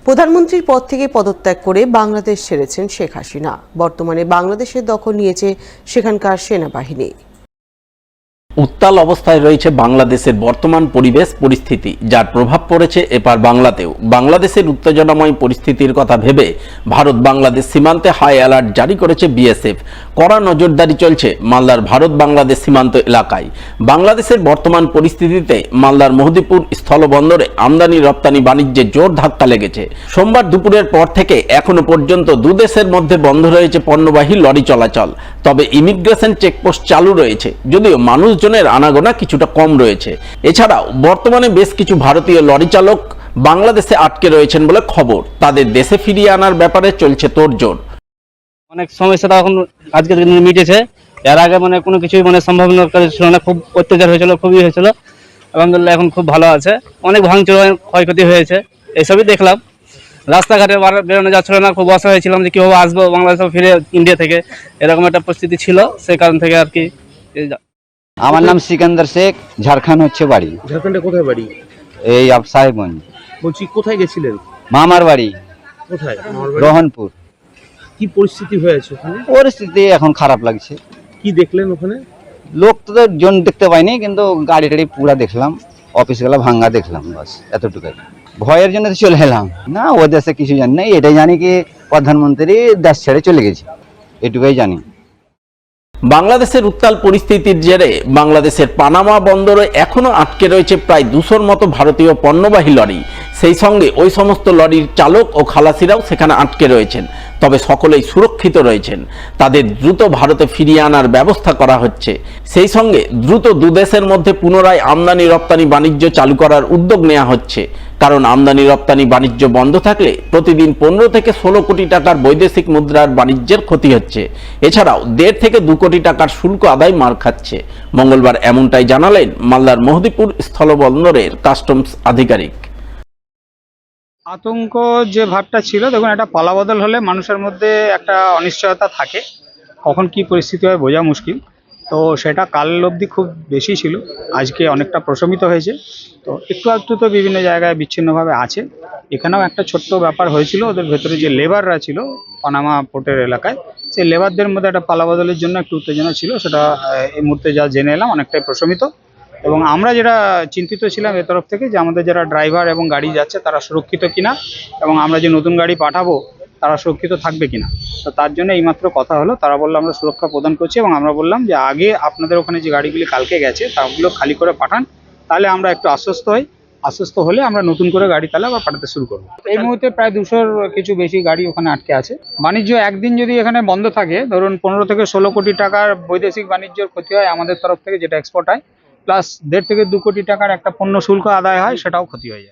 প্রধানমন্ত্রীর পদ থেকে পদত্যাগ করে বাংলাদেশ ছেড়েছেন শেখ হাসিনা। বর্তমানে বাংলাদেশের দখল নিয়েছে সেখানকার সেনাবাহিনী। উত্তাল অবস্থায় রয়েছে বাংলাদেশের বর্তমান পরিবেশ পরিস্থিতি, যার প্রভাব পড়েছে এপার বাংলাতেও। বাংলাদেশের উত্তেজনাময় পরিস্থিতির কথা ভেবে ভারত বাংলাদেশ সীমান্তে হাই অ্যালার্ট জারি করেছে বিএসএফ। কড়া নজরদারি চলছে মালদার ভারত বাংলাদেশ সীমান্ত এলাকায়। বাংলাদেশের বর্তমান পরিস্থিতিতে মালদার মহদীপুর স্থলবন্দরে আমদানি রপ্তানি বাণিজ্যে জোর ধাক্কা লেগেছে। সোমবার দুপুরের পর থেকে এখনো পর্যন্ত দুদেশের মধ্যে বন্ধ রয়েছে পণ্যবাহী লরি চলাচল। তবে ইমিগ্রেশন চেকপোস্ট চালু রয়েছে, যদিও মানুষজনের আনাগোনা কিছুটা কম রয়েছে। এছাড়াও বর্তমানে বেশ কিছু ভারতীয় লরি চালক বাংলাদেশে আটকে রয়েছেন বলে খবর। তাদের দেশে ফিরিয়ে আনার ব্যাপারে চলছে তোড়জোড়। অনেক সমস্যাটা এখন আজকের দিনে মিটেছে। এর আগে কোনো কিছুই সম্ভাবনা ছিল না, খুব অত্যাচার হয়েছিল, খুবই হয়েছিল। আলহামদুলিল্লাহ এখন খুব ভালো আছে। অনেক ভাঙচুর, ক্ষয়ক্ষতি হয়েছে, এইসবই দেখলাম। রাস্তাঘাটে বেরোনো যাচ্ছিল না, খুব অসহায় ছিলাম যে কীভাবে আসবো বাংলাদেশে ফিরে, ইন্ডিয়া থেকে। এরকম একটা পরিস্থিতি ছিল, সেই কারণ থেকে আর কি। আমার নাম সিকান্দার শেখ, ঝাড়খণ্ড হচ্ছে বাড়ি। ঝাড়খণ্ডে কোথায় বাড়ি? এই সাহেবগঞ্জ। বলছি কোথায় গেছিলেন? মামার বাড়ি কোথায়? রোহনপুর। কি পরিস্থিতি হয়েছে ওখানে? পরিস্থিতি এখন খারাপ লাগছে। কি দেখলেন ওখানে? লোক তো জন দেখতে পাইনি, কিন্তু গাড়ি টাড়ি পুরা দেখলাম, অফিস গুলা ভাঙ্গা দেখলাম, বাস এতটুকুই। ভয়ের জন্য তো চলে এলাম না, ও দেশে কিছু জানি না, এটাই জানি কি প্রধানমন্ত্রী দেশ ছেড়ে চলে গেছে, এটুকুই জানি। বাংলাদেশের উত্তাল পরিস্থিতির জেরে বাংলাদেশের পানামা বন্দরে এখনো আটকে রয়েছে প্রায় 200-র মতো ভারতীয় পণ্যবাহী লরি। সেই সঙ্গে ওই সমস্ত লরির চালক ও খালাসিরাও সেখানে আটকে রয়েছেন। তবে সকলেই সুরক্ষিত রয়েছেন। তাদের দ্রুত ভারতে ফিরিয়ে আনার ব্যবস্থা করা হচ্ছে। সেই সঙ্গে দ্রুত দুদেশের মধ্যে পুনরায় আমদানি রপ্তানি বাণিজ্য চালু করার উদ্যোগ নেওয়া হচ্ছে। কারণ আমদানি রপ্তানি বাণিজ্য বন্ধ থাকলে প্রতিদিন 15 থেকে 16 কোটি টাকার বৈদেশিক মুদ্রার বাণিজ্যের ক্ষতি হচ্ছে। এছাড়াও 1.5 থেকে 2 কোটি টাকার শুল্ক আদায় মার খাচ্ছে। মঙ্গলবার এমনটাই জানালেন মালদার মহদীপুর স্থলবন্দরের কাস্টমস আধিকারিক। আতঙ্ক যে ভাবটা ছিল, দেখুন একটা পালাবদল হলে মানুষের মধ্যে একটা অনিশ্চয়তা থাকে, কখন কি পরিস্থিতি হয় বোঝা মুশকিল। তো সেটা কাল অবধি খুব বেশি ছিল, আজকে অনেকটা প্রশমিত হয়েছে। তো একটু তো বিভিন্ন জায়গায় বিচ্ছিন্নভাবে আছে। এখানেও একটা ছোট্ট ব্যাপার হয়েছিল, ওদের ভেতরে যে লেবাররা ছিল পানামা পোর্টের এলাকায়, সেই লেবারদের মধ্যে একটা পালাবদলের জন্য একটু উত্তেজনা ছিল। সেটা এই মুহূর্তে যা জেনে এলাম অনেকটাই প্রশমিত। এবং আমরা যেটা চিন্তিত ছিলাম এ তরফ থেকে, যে আমাদের যারা ড্রাইভার এবং গাড়ি যাচ্ছে তারা সুরক্ষিত কিনা, এবং আমরা যে নতুন গাড়ি পাঠাবো তারা সুরক্ষিত থাকবে কিনা। তো তার জন্য এইমাত্র কথা হলো, তারা বললো আমরা সুরক্ষা প্রদান করছি। এবং আমরা বললাম যে আগে আপনাদের ওখানে যে গাড়িগুলি কালকে গেছে তাগুলো খালি করে পাঠান, তাহলে আমরা একটু আশ্বস্ত হই। আশ্বস্ত হলে আমরা নতুন করে গাড়ি তাহলে আবার পাঠাতে শুরু করবো। এই মুহূর্তে প্রায় 200-র কিছু বেশি গাড়ি ওখানে আটকে আছে। বাণিজ্য একদিন যদি এখানে বন্ধ থাকে, ধরুন 15 থেকে 16 কোটি টাকার বৈদেশিক বাণিজ্যের ক্ষতি হয় আমাদের তরফ থেকে, যেটা এক্সপোর্ট হয়, প্লাস 1.5 থেকে 2 কোটি টাকার একটা পণ্য শুল্ক আদায় হয়, সেটাও ক্ষতি হয়ে যায়।